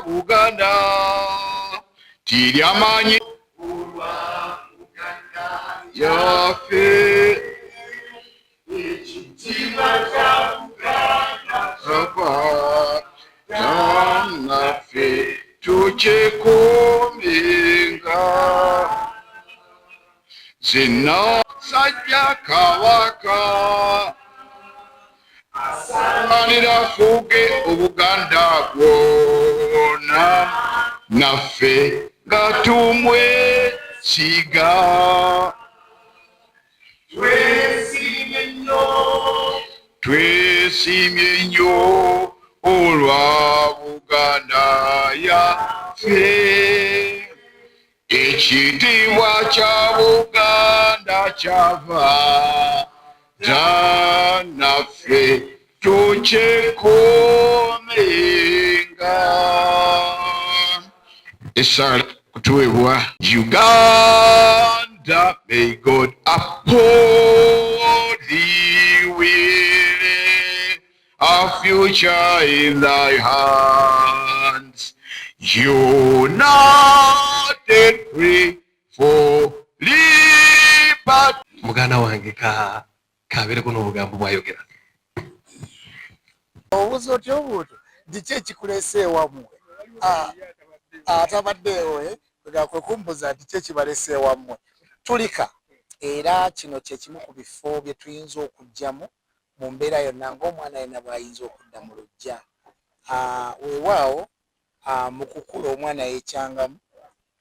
Buganda Tiriamanyi Yafe Nafe Tuchekuminga Zina Sajja Kawaka Anira fuge Obuganda gwona Nafe Gatumwe Siga Twesimye nnyo olwa Buganda yaffe ekitiibwa kya Buganda kyava dda naffe tukyekuumenga. Essaala kutuweebwa Uganda, may God uphold thee with a future in thy hands, united free for liberty. Muganda wange kabeere kuno obugambo bwayogera. Obuuza otya obuuto ndiki ekikuleese ewammwe? Atabaddeewo kwe kumbuza ndiki ekibaleese ewammwe. Tulika era kino kye kimu ku bifo bye tuyinza okujjamu mu mbeera yonna ng'omwana yenna bw'ayinza okudda mu luggya. Weewaawo mu kukula omwana yeekyangamu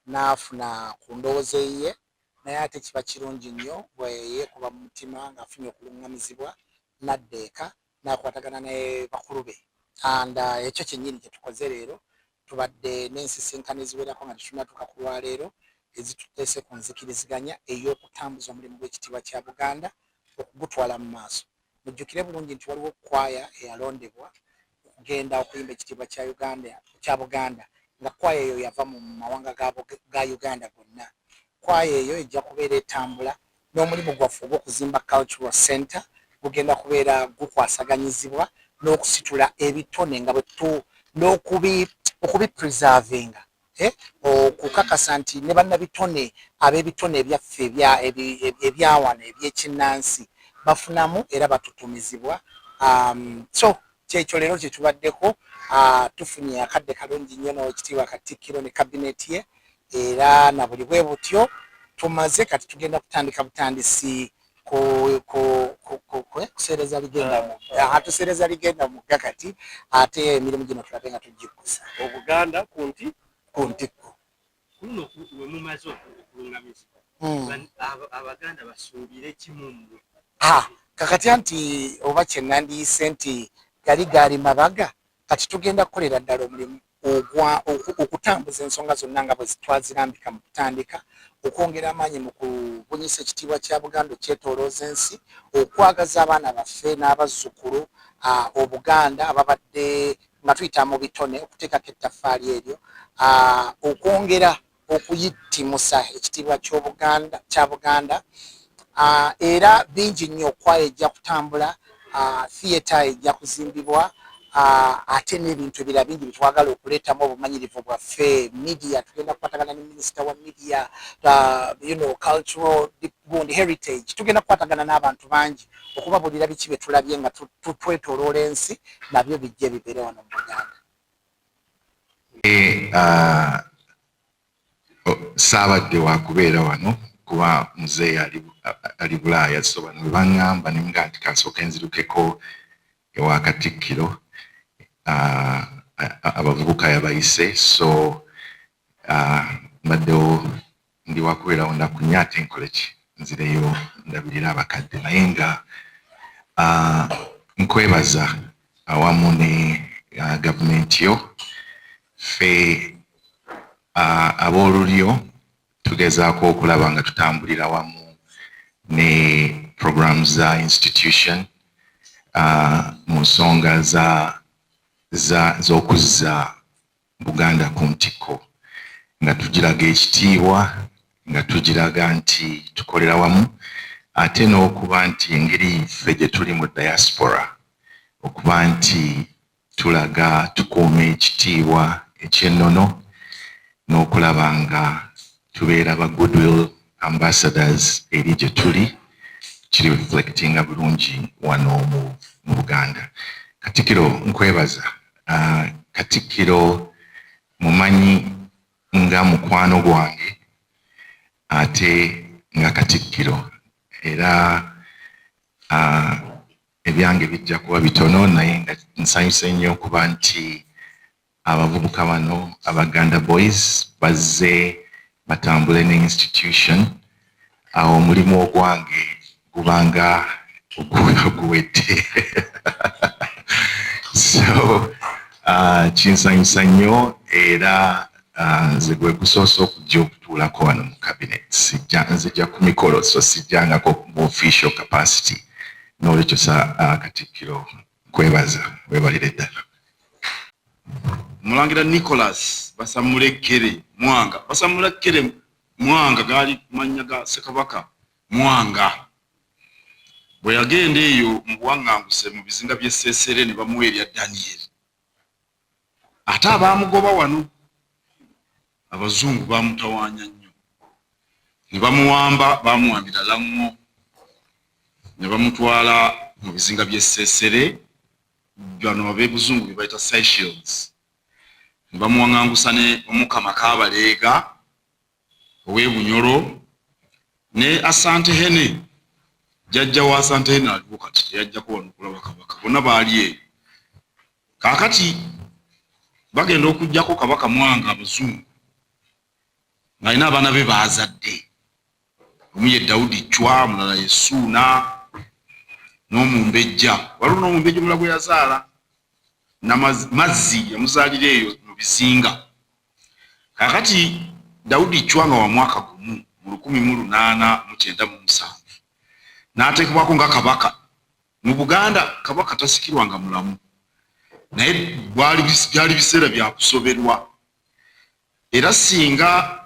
n'afuna ku ndowooza ye, naye ate kiba kirungi nnyo bwe yeekuba mu mutima ng'afunye okuluŋŋamizibwa n'adda eka n'akwatagana ne bakulu be. And ekyo kyennyini kye tukoze leero. Tubadde n'ensisinkano eziwerako nga tetunnatuuka ku lwaleero ezituteese ku nzikiriziganya ey'okutambuza omulimu gw'ekitiibwa kya Buganda okugutwala mu maaso. Mujjukire bulungi nti waliwo kwaya eyalondebwa okugenda okuyimba ekitiibwa kya Buganda, nga kwaya eyo yava mu mawanga ga Uganda gonna. Kwaya eyo ejja kubeera etambula n'omulimu gwaffe ogw'okuzimba Cultural Center gugenda kubeera gukwasaganyizibwa n'okusitula ebitone nga okubipreservinga, okukakasa nti ne bannabitone ab'ebitone ebyaffe ebyawano ebyekinnansi bafunamu era batutumizibwa. So kyekyo leero kye tubaddeko. Tufunye akadde kalungi nnyo n'Oweekitiibwa Katikkiro ne kabineti ye, era na buli bwe butyo tumaze kati tugenda kutandika butandisi kuseereza ligenda mugga kati ate emirimu gino tulabe nga tugikusa Obuganda ku ntikko kuno we mumaze okulungamizibwa Abaganda basuubire kimu kakati nti oba kye nandiyise nti gaali mabaga kati tugenda kukolera ddala omulimu okutambuza ensonga zonna nga bwe twazirambika mu kutandika, okwongera amaanyi mu kubunyisa ekitiibwa kya Buganda okyetoolooza ensi, okwagaza abaana baffe n'abazzukulu Obuganda ababadde nga tuyita mu bitone, okuteekako ettaffaali eryo, okwongera okuyittimusa ekitiibwa kya Buganda. Era bingi nnyo, kwaya ejja kutambula, theatre ejja kuzimbibwa, ate n'ebintu ebirala bingi bitwagala okuleetamu obumanyirivu bwaffe. Media tugenda kukwatagana ne minisita wa media, cultural gundi heritage, tugenda kukwatagana n'abantu bangi okubabuulira biki bye tulabye nga twetoloola ensi nabyo bijje bibeere wano mu Buganda. Saabadde wa kubeera wano kuba muzeeyi ali Bulaaya, so bano baŋŋamba ne mga nti kasooka enzirukeko ewa Katikkiro abavubuka yabayise, so mbaddewo ndi wakubeerawo ndakunya ate nkole ki nzireyo ndabirira abakadde, naye nga nkwebaza awamu ne gavumenti yo. Ffe ab'olulyo tugezaako okulaba nga tutambulira wamu ne programs za institution mu nsonga z'okuzza Buganda ku ntikko, nga tugiraga ekitiibwa, nga tugiraga nti tukolera wamu, ate n'okuba nti engeri ffe gye tuli mu diaspora okuba nti tulaga tukuuma ekitiibwa ekyennono n'okulaba nga tubeera ba goodwill ambassadors eri gye tuli, kiri reflectinga bulungi wano mu Buganda. Katikkiro nkwebaza. Katikkiro mumanyi nga mukwano gwange ate nga Katikkiro, era ebyange bijja kuba bitono naye nga nsanyuse nnyo okuba nti abavubuka bano Abaganda Boys bazze batambule ne institution, awo omulimu ogwange gubanga oguwedde. So kinsanyusa nnyo era nze gwe gusoose okujja okutuulako wano mu cabinet. Nzija ku mikolo so sijjangako mu official capacity. N'olwekyo Katikkiro nkwebaza, weebalire ddala. Mulangira Nicholas Basamulekere Mwanga. Basamulekere Mwanga gaali mannya ga Ssekabaka Mwanga. Bwe yagenda eyo mu buwaŋŋanguse mu bizinga by'e Ssesere ne bamuwa erya Daniel. Ate abaamugoba wano abazungu baamutawaanya nnyo. Ne bamuwamba, baamuwambira Lango, ne bamutwala mu bizinga by'e Ssesere, bano ab'ebuzungu bye bayita Seychelles. Ne bamuwaŋŋangusa ne Omukama Kaabaleega ow'e Bunyoro ne Asante Hene. Jajja wa Asante Hene aliwo kati teyajjako wano kulaba Kabaka. Bonna baali eyo. Kaakati bagenda okuggyako Kabaka Mwanga abazungu ng'alina abaana be baazadde. Omu ye Daudi Chwa, mulala ye Suuna, n'Omumbejja. Waliwo n'Omumbejja omulala gwe yazaala na Mazzi yamuzaalira eyo mu bizinga. Kaakati Daudi Chwa nga wa mwaka gumu mu 1897 n'ateekebwako nga Kabaka. Mu Buganda Kabaka tasikirwanga mulamu, naye byali biseera bya kusoberwa. Era singa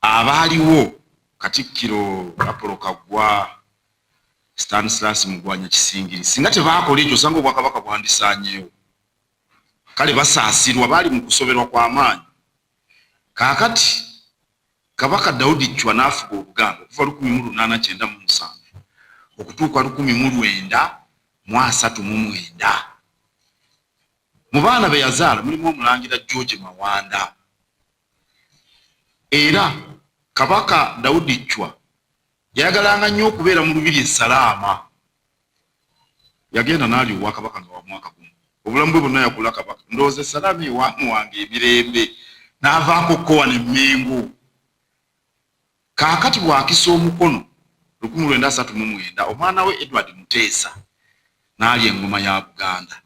abaaliwo Katikkiro Apollo Kaggwa, Stanislas Mugwanya Kisingiri, singa tebaakola ekyo osanga Obwakabaka bwandisaanyeewo. Kale basaasirwa, baali mu kusoberwa kw'amaanyi. Kaakati Kabaka Daudi Chwa n'afuga Obuganda okuva 1897 okutuuka 1939. Mu baana be yazaala mulimu Omulangira George Mawanda. Era Kabaka Daudi Chwa yayagalanga nnyo okubeera mu lubiri Salaama. Yagenda n'ali Obwakabaka nga wa mwaka gumu. Obulamu bwe bwonna yakula Kabaka. Ndowooza Salaama ewaamu wange ebirembe n'avaako Kkowa ne Mmengo. Kaakati bw'akisa omukono 1939 omwana we Edward Muteesa n'ali engoma ya Buganda.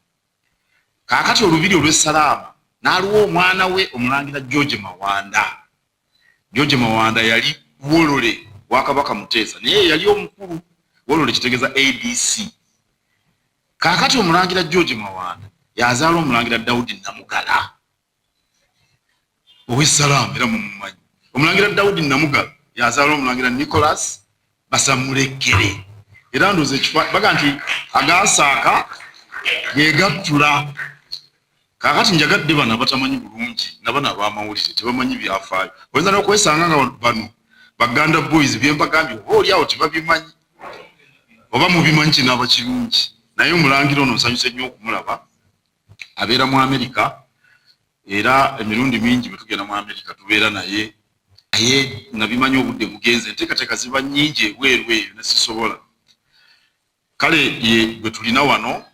Kaakati olubiri olw'e Salaama n'aliwo omwana we Omulangira George Mawanda. George Mawanda yali Wolole wa Kabaka Muteesa, naye yali omukulu. Wolole kitegeeza ADC. Kaakati Omulangira George Mawanda yazaala Omulangira Daudi Namugala ow'e Salaama, era mumumanyi. Omulangira Daudi Namugala yazaala Omulangira Nicholas Basamulekere. Era ndowooza baga nti agaasaaka ge gattula. Kaakati njagadde bano abatamanyi bulungi nabano ab'amawulire tebamanyi byafaayo. Oyinza n'okwesanga nga bano Baganda Boys bye mbagambye oba oliawo tebabimanyi oba mubimanyi kinaaba kirungi. Naye Omulangira ono nsanyuse nnyo okumulaba. Abeera mu Amerika, era emirundi mingi bwe tugenda mu Amerika tubeera naye. Naye nabimanyi obudde bugenze, enteekateeka ziba nnyingi ebweru eyo ne sisobola. Kale ye bwe tulina wano,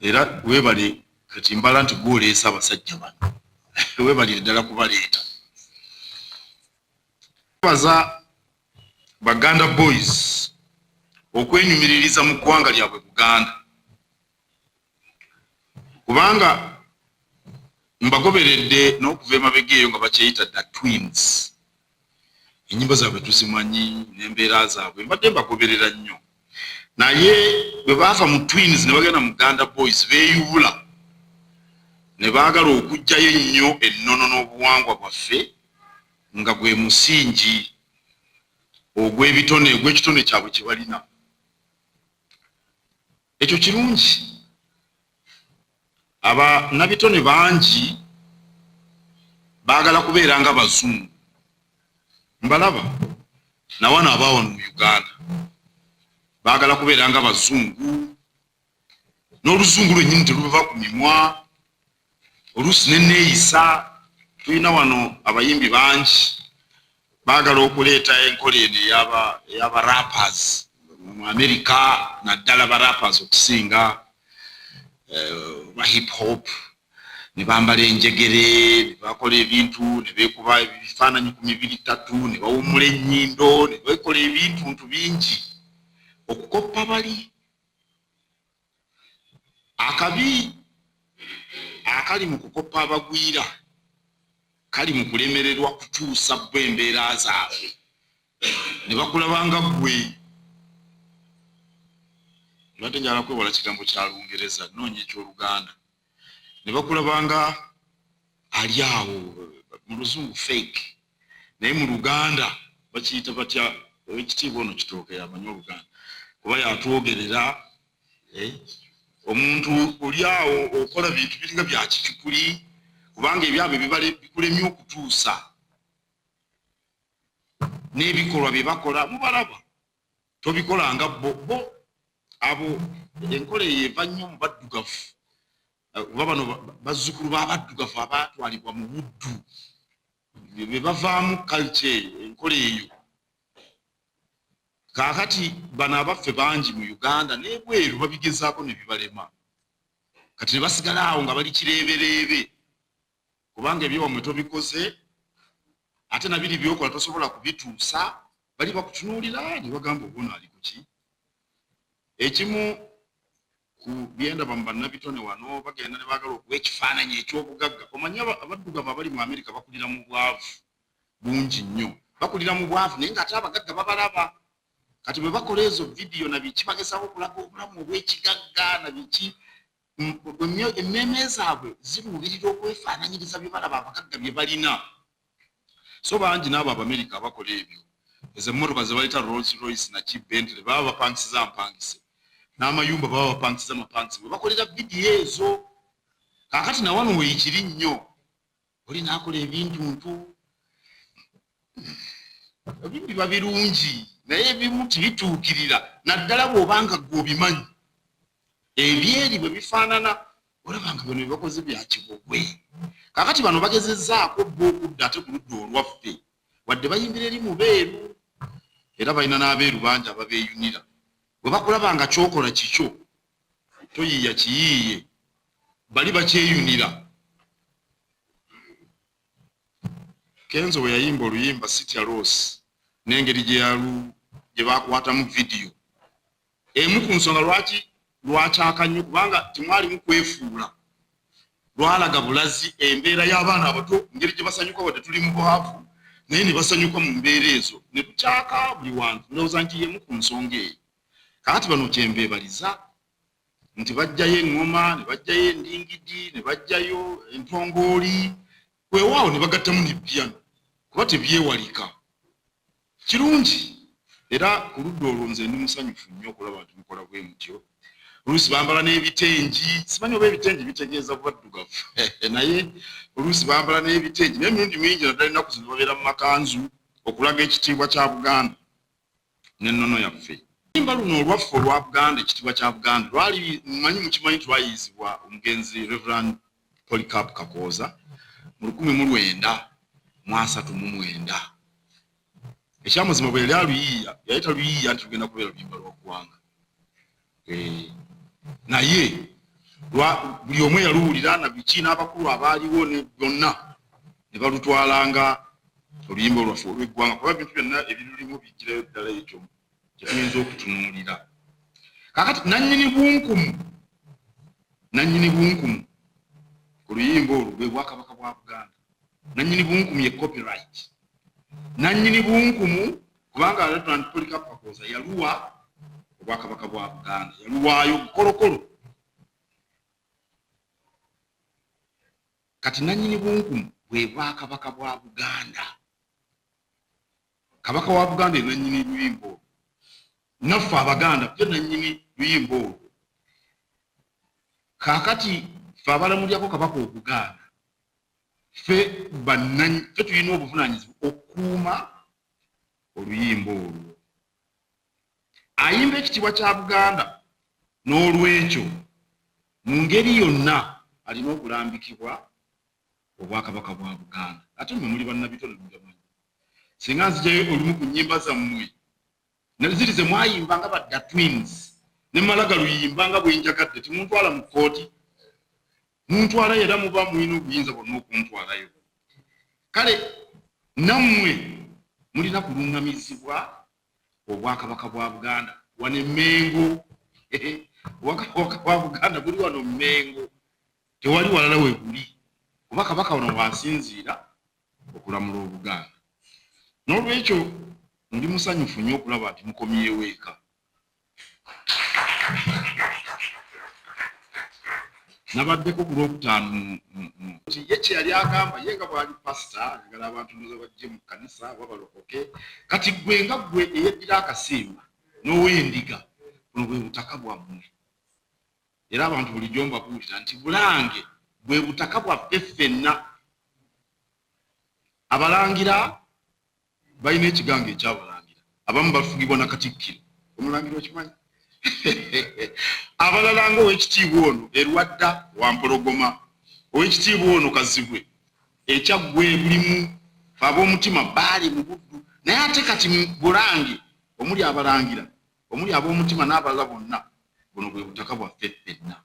era weebale kati mbala nti gwoleesa abasajja bano. Weebalire ddala kubaleeta. Baza Baganda Boys okwenyumiririza mu ggwanga lyabwe Buganda. Kubanga mbagoberedde n'okuva emabega eyo nga bakyeyita The Twins. Ennyimba zaabwe tuzimanyi n'embeera zaabwe mbadde mbagoberera nnyo. naye bwe baava mu Twins ne bagenda mu Uganda Boys beeyubula ne baagala okujjayo ennyo ennono n'obuwangwa bwaffe nga gwe musingi ogw'ekitone kyabwe kye balina. Ekyo kirungi. Nabitone bangi baagala kubeera nga bazungu. Mbalaba nawana abaawo mu Uganda baagala kubeera nga bazungu, n'oluzungu lwennyini teruva ku mimwa, oluusi nenneeyisa. Tulina wano abayimbi bangi baagala okuleeta enkola eno ey'aba rappers mu Amerika, naddala ba rappers okusinga ba hip hop, ne bambala enjegere, ne bakola ebintu, ne beekuba ebifaananyi ku mibiri ttatu, ne bawummula ennyindo, ne bekola ebintu bingi okukoppa bali. Akabi akali mu kukoppa abagwira kali mu kulemererwa kutuusa bo embeera zaabwe, ne bakulabanga ggwe. Lwate njala kwewala kigambo kya Lungereza noonya eky'Oluganda. Ne bakulabanga ali awo mu luzungu fake, naye mu Luganda bakiyita batya? Ekitiibwa ono kitooke amanyi Oluganda kuba yatwogerera. Omuntu oli awo okola bintu biringa bya kicukuli, kubanga ebyabwe bikulemye okutuusa n'ebikolwa bye bakola mubalaba. Tobikolanga bo abo enkola eyo eva nnyo mu baddugavu, oba bano bazzukulu b'abaddugavu abaatwalibwa mu buddu, be bavaamu culture enkola eyo. Kaakati bano abaffe bangi mu Uganda n'ebweru babigezaako ne bibalema, kati ne basigala awo nga bali kireebereebe, kubanga ebyowamwe tobikoze ate nabiri byokola tosobola kubituusa. Bali bakutunuulira ne bagamba obuno ali kuki. Ekimu ku byendaba mu bannabitone wano bagenda ne baagala okuwa ekifaananyi eky'obugagga. Omanyi abaddugavu abali mu Amerika bakulira mu bwavu bungi nnyo, bakulira mu bwavu naye ng'ate abagagga babalaba. Kati bwe bakola ezo vidiyo na biki bagezaako okulaga obulamu obw'ekigagga na biki, emmeeme zaabwe ziruubirira okwefaananyiriza bye balaba abagagga bye balina. So bangi n'abo Abamerika abakola ebyo, ezo emmotoka ze bayita Rolls Royce na Bentley baba bapangisiza mpangise, n'amayumba baba bapangisiza mapangise, bwe bakolera vidiyo ezo. Kaakati na wano weekiri nnyo, oli n'akola ebintuntu ebintu biba birungi naye ebimu tibituukirira, naddala bw'obanga ggwe obimanyi. Ebyeri bwe bifaanana olabanga bino bye bakoze bya kibogwe. Kaakati bano bagezezzaako bo okudda ate ku ludda olwaffe, wadde bayimbira eri mu beeru, era balina n'abeeru bangi ababeeyunira. Bwe bakulabanga kyokola kikyo toyiiya kiyiiye, bali bakyeyunira. Kenzo bwe yayimba oluyimba City Rose n'engeri gye bakwatamu vidiyo, emu ku nsonga lwakyaka nnyo kubanga temwalimu kwefuula, lwalaga bulazi embeera y'abaana abato, ngeri gye basanyuka wadde tuli mu bwavu naye ne basanyuka mu mbeera ezo, ne tukyaka buli wantu. Ndowooza nti yemu ku nsonga eyo. Kaakati bano kyembeebaliza nti bajjayo eŋŋoma, ne bajjayo endingidi, ne bajjayo entongooli, weewaawo ne bagattamu ne piyano kuba tebyewalika. Kirungi. Era ku ludda olwo nze ndi musanyufu nnyo okulaba nti mukola bwe mutyo. Oluusi bambala n'ebitengi, simanyi oba ebitengi bitegeeza bubaddugavu naye oluusi bambala n'ebitengi, naye emirundi mingi naddala ennaku zino babeera mu makanzu okulaga ekitiibwa kya Buganda n'ennono yaffe. Oluyimba luno olwaffe olwa Buganda, ekitiibwa kya Buganda, lwali mukimanyi twayizibwa omugenzi Reverend Polycarp Kakooza mu 1939. Ekyamuzima bwe yali aluyiiya yayita luyiiya nti lugenda kubeera luyimba lwa ggwanga. Naye buli omu yaluwulira na biki n'abakulu abaaliwo ne byonna ne balutwalanga oluyimba olwaffe olw'eggwanga kuba ebintu byonna ebirulimu bijjirayo ddala ekyo kye tuyinza okutunuulira. Kaakati nannyini bunkumu ku luyimba olwo bwe Bwakabaka bwa Buganda. Nannyini bunkumu ye copyright. Nannyini bunkumu kubanga Reverend Polycarp Kakooza yaluwa obwakabaka bwa Buganda yaluwaayo bukolokolo. Kati nannyini bunkumu bwe bwakabaka bwa Buganda. Kabaka wa Buganda ye nannyini luyimba olwo. Naffe Abaganda ffe nannyini luyimba olwo. Kaakati ffe abalamulyako kabaka Obuganda ffe tulina obuvunaanyizibwa okukuuma oluyimba olwo. Ayimba ekitiibwa kya Buganda n'olwekyo mu ngeri yonna alina okulambikibwa obwakabaka bwa Buganda. Ate mmwe muli bannabitone mugamanyi. Singa nzijayo olumu ku nnyimba zammwe naziri ze mwayimba nga badda twins ne Malaga luyimba nga bwenjagadde timuntwala mu kkooti, muntwala era muba mulina obuyinza bwonna okuntwalayo. Kale nammwe mulina kulungamizibwa obwakabaka bwa Buganda wano e Mengo. Obwakabaka bwa Buganda buli wano Mengo, tewali walala we buli. Obwakabaka wano bwasinziira okulamula Obuganda. N'olwekyo ndi musanyufu nnyo okulaba nti mukomyewo eka. Nabaddeko ku Lwokutaano ye kye yali agamba ye nga bwali pasita ayagala abantu ndoza bajje mu kkanisa babalokoke. Kati gwe nga gwe eyeddira akasimba n'ow'endiga buno bwe butaka bwammwe. Era abantu bulijjo mbabuulira nti Bulange bwe butaka bwaffe ffenna. Abalangira balina ekigango ekyabalangira. Abamu bafugibwa na Katikkiro. Omulangira okimanyi? Abalala ng'owekitiibwa ono Erwadda Wampologoma, owekitiibwa ono Kazibwe, ekyaggwe bulimu ab'omutima baali mu Buddu. Naye ate kati mu Bulange omuli abalangira omuli ab'omutima n'abalala bonna buno bwe butaka bwaffe ffenna.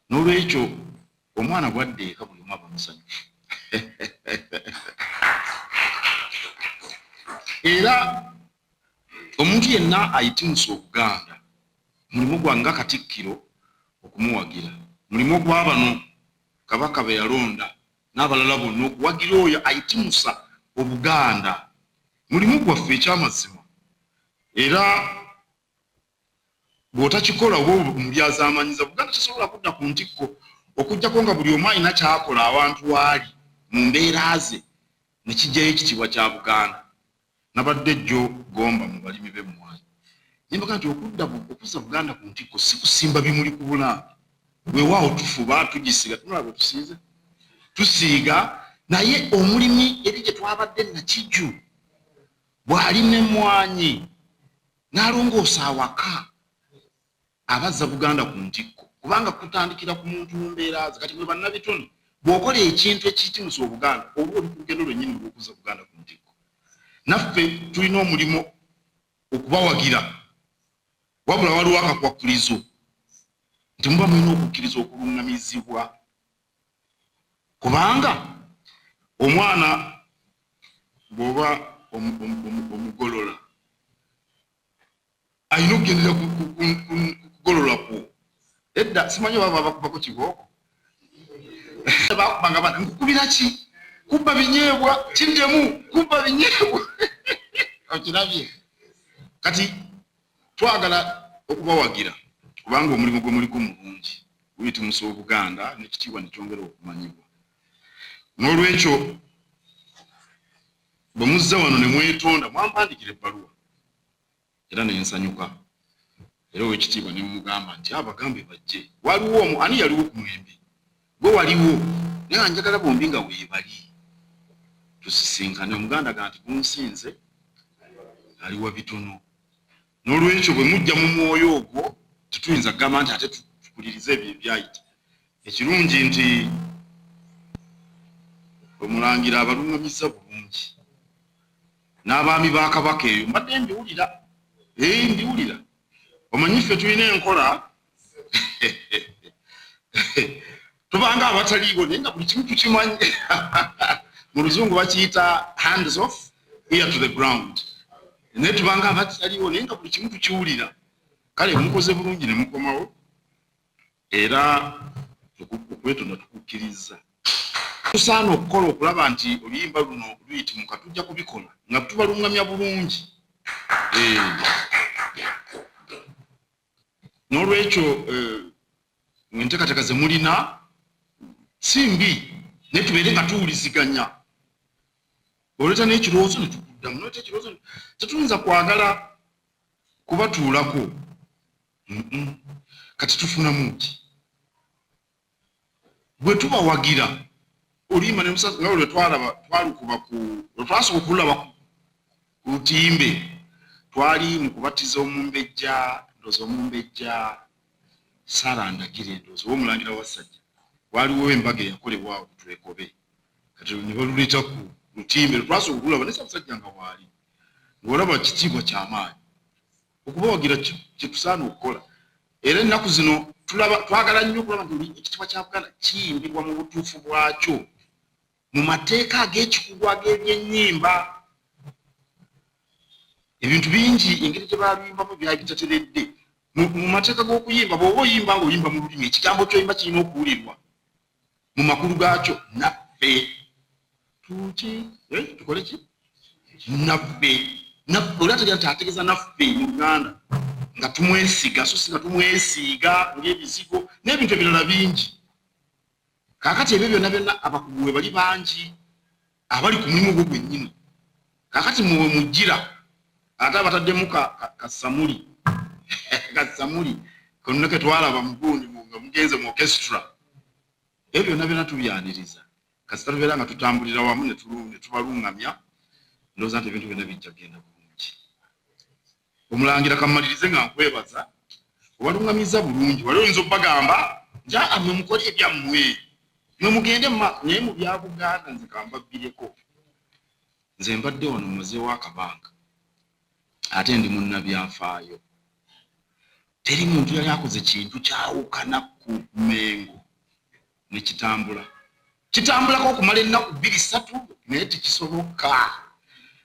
N'olwekyo omwana bwadde eka buli omu aba musanyufu. Era omuntu yenna ayitimusa Obuganda mulimu gwanga Katikkiro okumuwagira, mulimu gwa bano kabaka be yalonda n'abalala bonna okuwagira oyo ayitimusa Obuganda, mulimu gwaffe ekyamazima. Era bw'otakikola oba omulyazamanyiza Buganda tasobola kudda ku ntikko okujjako nga buli omu alina kyakola awantu waali mu mbeera ze ne kijjayo ekitiibwa kya Buganda. Nabadde jjo gomba mu balimi b'emmwanyi nimbaga nti okuzza Buganda ku ntikko si kusimba bimuli ku Bulange. Weewaawo tufuba tugisiga tunalaba tusiize tusiiga, naye omulimi eri gye twabadde Nakijju bw'alima emmwanyi n'alongoosa awaka abazza Buganda ku ntikko, kubanga kutandikira ku muntu mu mbeera ze. Kati mwe bannabitone bw'okola ekintu ekiyitimusa Obuganda oba oli ku lugendo lwennyini lw'okuzza Buganda ku ntikko. Naffe tulina omulimu okubawagira, wabula waliwo akakwakkulizo nti muba mulina okukkiriza okulungamizibwa, kubanga omwana bw'oba omugolola alina okugendera kugolola kwo. Edda simanyi baba bakubako kibooko bakubanga bana nkukubira ki? Kubba binyeebwa kindemu, kubba binyeebwa. Okirabye? Kati twagala okubawagira kubanga omulimu gwe muliko mulungi guyitimusa Obuganda n'ekitiibwa ne kyongera okumanyibwa. N'olwekyo bwe muzza wano ne mwetonda mwampandikira ebbaluwa era ne nsanyuka. Era owekitiibwa ne mumugamba nti abagambe bajje. Waliwo ani yaliwo ku mwembe? Gwe waliwo naye njagala bombi nga weebali tusisinkane. Omuganda ga nti gunsinze aliwa bitono. N'olwekyo bwe mujja mu mwoyo ogwo tetuyinza kugamba nti ate tukulirize ebyo ebyayita. Ekirungi nti Omulangira abalungamizza bulungi n'abaami ba Kabaka eyo mbadde mbiwulira. Mbiwulira. Omanyi ffe tulina enkola tubanga abataliiwo naye nga buli kimu tukimanyi. Mu Luzungu bakiyita hands off ear to the ground. Naye tubanga abataliiwo naye nga buli kimu tukiwulira. Kale mukoze bulungi ne mukomawo, era okwetonda tukukkiriza. Tusaana okukola okulaba nti oluyimba luno luyitimuka tujja kubikola nga tubalungamya bulungi. n'olwekyo enteekateeka ze mulina simbi naye tubeere nga tuwuliziganya. Oleeta n'ekirowoozo ne tukuddamu, noleeta ekirowoozo tetuyinza kwagala kubatuulako. Kati tufunamu ki? Bwe tubawagira oluyimba ne musaza nga lwe twalukuba lwe twasooka okulaba ku lutimbe, twali mu kubatiza Omumbejja, ndowooza Omumbejja Ssaarandagire, ndowooza Omulangira Wassajja. Waliwo embaga eyakolebwa ku Twekobe, kati ne baluleeta ku lutimbe lwe twasooka okulaba, naye Ssaabasajja nga waali, ng'olaba kitiibwa ky'amaanyi. Okubawagira kye tusaana okukola. Era ennaku zino twagala nnyo okulaba nti ekitiibwa kya Buganda kiyimbibwa mu butuufu bwakyo, mu mateeka ag'ekikugu ag'ebyennyimba. Ebintu bingi engeri gye baaluyimbamu byali bitateredde. Mu mateeka g'okuyimba, bw'oba oyimba ng'oyimba mu lulimi, ekigambo ky'oyimba kirina okuwulirwa mu makulu gaakyo. Naffe tukole ki? Naffe olwa tejja nti ategeeza naffe mu Luganda nga tumwesiga, so si nga tumwesiiga ng'ebizigo n'ebintu ebirala bingi. Kaakati ebyo byonna abakugu we bali bangi abali ku mulimu gwo gwennyini. Kaakati muwe mujjira ate abataddemu kasamuli kasamuli konna ke twalaba mu gundi nga mugenze mu orchestra. Ebyo byonna tubyaniriza kasita tubeera nga tutambulira wamu ne tubalungamya, ndowooza nti ebintu byonna bijja kgenda bulungi. Omulangira kammalirize nga nkwebaza, obalungamiza bulungi. Wali oyinza obbagamba nti mmwe mukole ebyammwe, mmwe mugende naye mu bya Buganda nze kambabbireko. Nze mbadde wano mumaze w'akabanga ate ndi munnabyanfaayo. Teri muntu yali akoze kintu kyawukana ku Mengo ne kitambulako okumala ennaku 2-3 naye tekisoboka.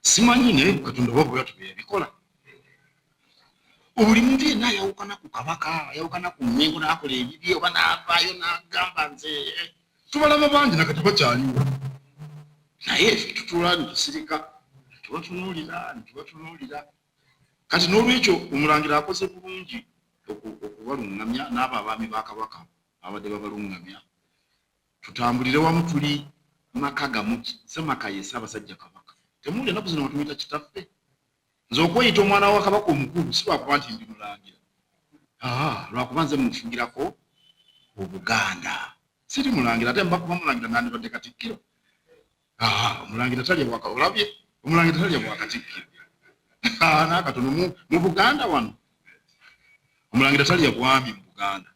Simanyi naye Katonda bw'abeera tubyekola. Buli muntu yenna ayawukana ku Kabaka, ayawukana ku Mengo n'akola ebibi oba n'avaayo n'agamba nze tubalaba bangi nakati bakyaliwo. Naye ffe tutuula ne tusirika, tubatunuulira. Kati n'olwekyo Omulangira akoze bulungi okubalungamya n'abo abaami ba Kabaka abadde babalungamya. Tutambulire wamu tuli maka gamu, Ssemaka ye Ssaabasajja Kabaka. Temuwulira ennaku zino batumuyita kitaffe. Nze okweyita omwana wa Kabaka omukulu si lwakuba nti ndi Mulangira. Lwakuba nze mufugirako Obuganda. Siri Mulangira ate mbakuba Mulangira nandibadde Katikkiro. Omulangira talya bwaka, olabye? Omulangira talya bwa Katikkiro. Nakatono mu Buganda wano. Omulangira talya bwami mu Buganda.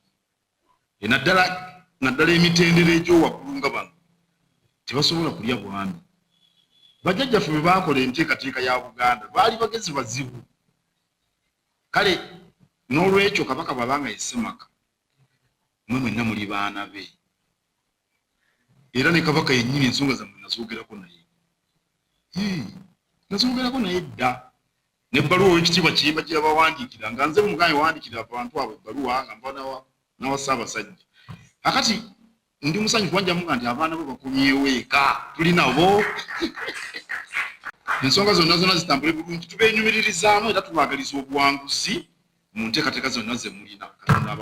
Naddala emitendera egy'owaggulu nga bano tebasobola kulya bwami. Bajjajjaffe bwe baakola enteekateeka ya Buganda baali bagezi bazibu. Kale n'olwekyo Kabaka bw'abanga ye Ssemaka, mmwe mwenna muli baana be. Era ne Kabaka yennyini ensonga zammwe nazoogerako naye. Nazoogerako naye dda. N'ebbaluwa ow'ekitiibwa Kiyimba gye yabawandiikira nga nze Mugabe wandiikira abantu abo ebbaluwa nga mba n'awa Ssaabasajja. Akati ndi musanyufu wanjamuga nti abaana bo bakomyewo eka tuli nabo. Ensonga zonna zitambule bulungi, tubeenyumiririzaamu era tubaagaliza obuwanguzi mu nteekateeka zonna ze mulina.